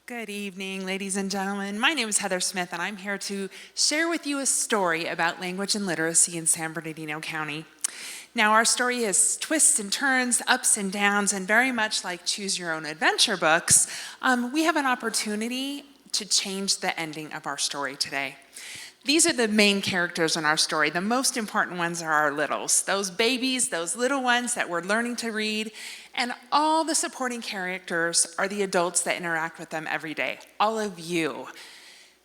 Good evening, ladies and gentlemen. My name is Heather Smith, and I'm here to share with you a story about language and literacy in San Bernardino County. Now, our story has twists and turns, ups and downs, and very much like Choose Your Own Adventure books, we have an opportunity to change the ending of our story today. These are the main characters in our story. The most important ones are our littles, those babies, those little ones that we're learning to read, and all the supporting characters are the adults that interact with them every day, all of you.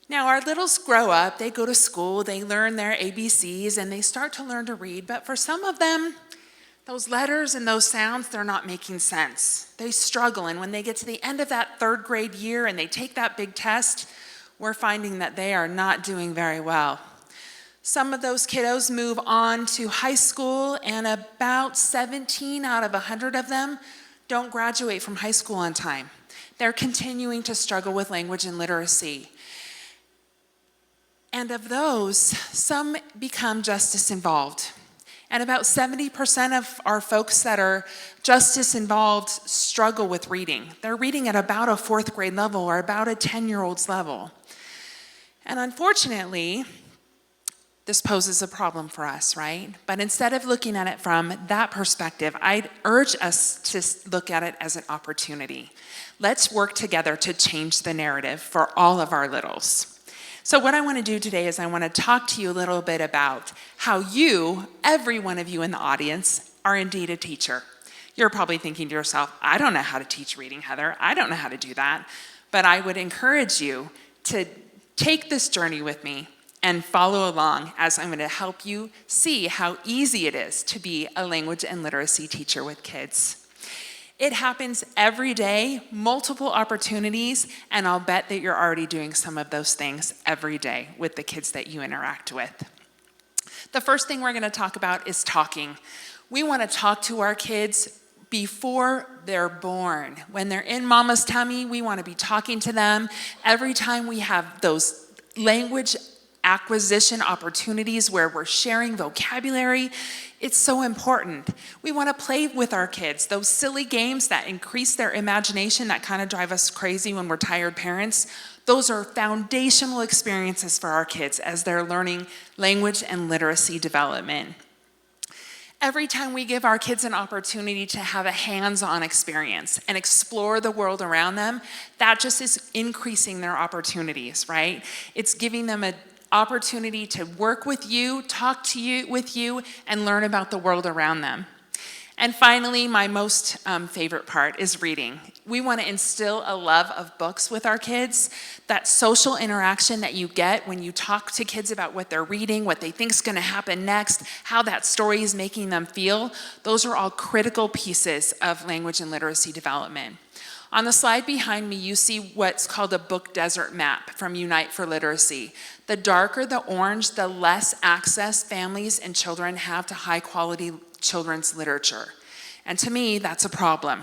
Now, our littles grow up, they go to school, they learn their ABCs, and they start to learn to read, but for some of them, those letters and those sounds, they're not making sense. They struggle, and when they get to the end of that third grade year and they take that big test, we're finding that they are not doing very well. Some of those kiddos move on to high school, and about 17 out of 100 of them don't graduate from high school on time. They're continuing to struggle with language and literacy. And of those, some become justice involved. And about 70% of our folks that are justice involved struggle with reading. They're reading at about a fourth grade level or about a 10-year-old's level. And unfortunately, this poses a problem for us, right? But instead of looking at it from that perspective, I'd urge us to look at it as an opportunity. Let's work together to change the narrative for all of our littles. So what I want to do today is I want to talk to you a little bit about how you, every one of you in the audience, are indeed a teacher. You're probably thinking to yourself, I don't know how to teach reading, Heather. I don't know how to do that. But I would encourage you to take this journey with me and follow along as I'm going to help you see how easy it is to be a language and literacy teacher with kids. It happens every day, multiple opportunities, and I'll bet that you're already doing some of those things every day with the kids that you interact with. The first thing we're going to talk about is talking. We want to talk to our kids before they're born. When they're in mama's tummy, we want to be talking to them. Every time we have those language acquisition opportunities where we're sharing vocabulary, it's so important. We want to play with our kids, those silly games that increase their imagination that kind of drive us crazy when we're tired parents. Those are foundational experiences for our kids as they're learning language and literacy development. Every time we give our kids an opportunity to have a hands-on experience and explore the world around them, that just is increasing their opportunities, right? It's giving them an opportunity to work with you, talk to you with you, and learn about the world around them. And finally, my most favorite part is reading. We want to instill a love of books with our kids. That social interaction that you get when you talk to kids about what they're reading, what they think is going to happen next, how that story is making them feel, those are all critical pieces of language and literacy development. On the slide behind me, you see what's called a book desert map from Unite for Literacy. The darker the orange, the less access families and children have to high-quality children's literature. And to me, that's a problem.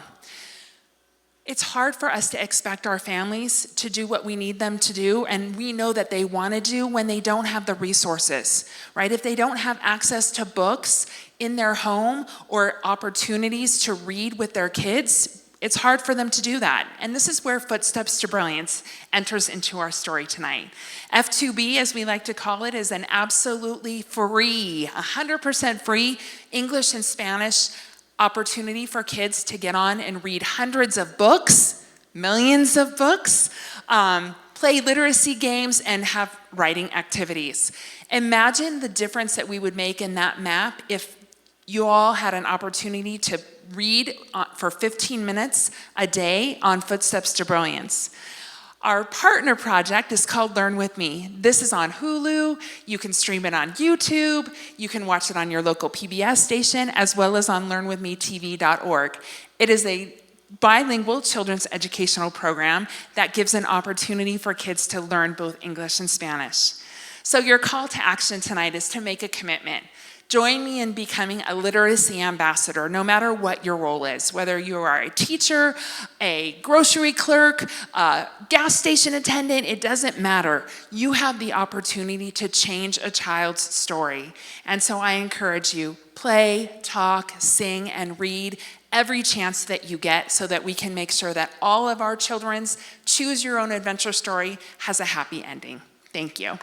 It's hard for us to expect our families to do what we need them to do, and we know that they want to do when they don't have the resources, right? If they don't have access to books in their home or opportunities to read with their kids, it's hard for them to do that. And this is where Footsteps to Brilliance enters into our story tonight. F2B, as we like to call it, is an absolutely free, 100% free English and Spanish opportunity for kids to get on and read hundreds of books, millions of books, play literacy games, and have writing activities. Imagine the difference that we would make in that map if you all had an opportunity to read for 15 minutes a day on Footsteps to Brilliance. Our partner project is called Learn With Me. This is on Hulu. You can stream it on YouTube. You can watch it on your local PBS station, as well as on learnwithmetv.org. It is a bilingual children's educational program that gives an opportunity for kids to learn both English and Spanish. So your call to action tonight is to make a commitment. Join me in becoming a literacy ambassador, no matter what your role is, whether you are a teacher, a grocery clerk, a gas station attendant, it doesn't matter. You have the opportunity to change a child's story. And so I encourage you, play, talk, sing, and read every chance that you get so that we can make sure that all of our children's Choose Your Own Adventure story has a happy ending. Thank you.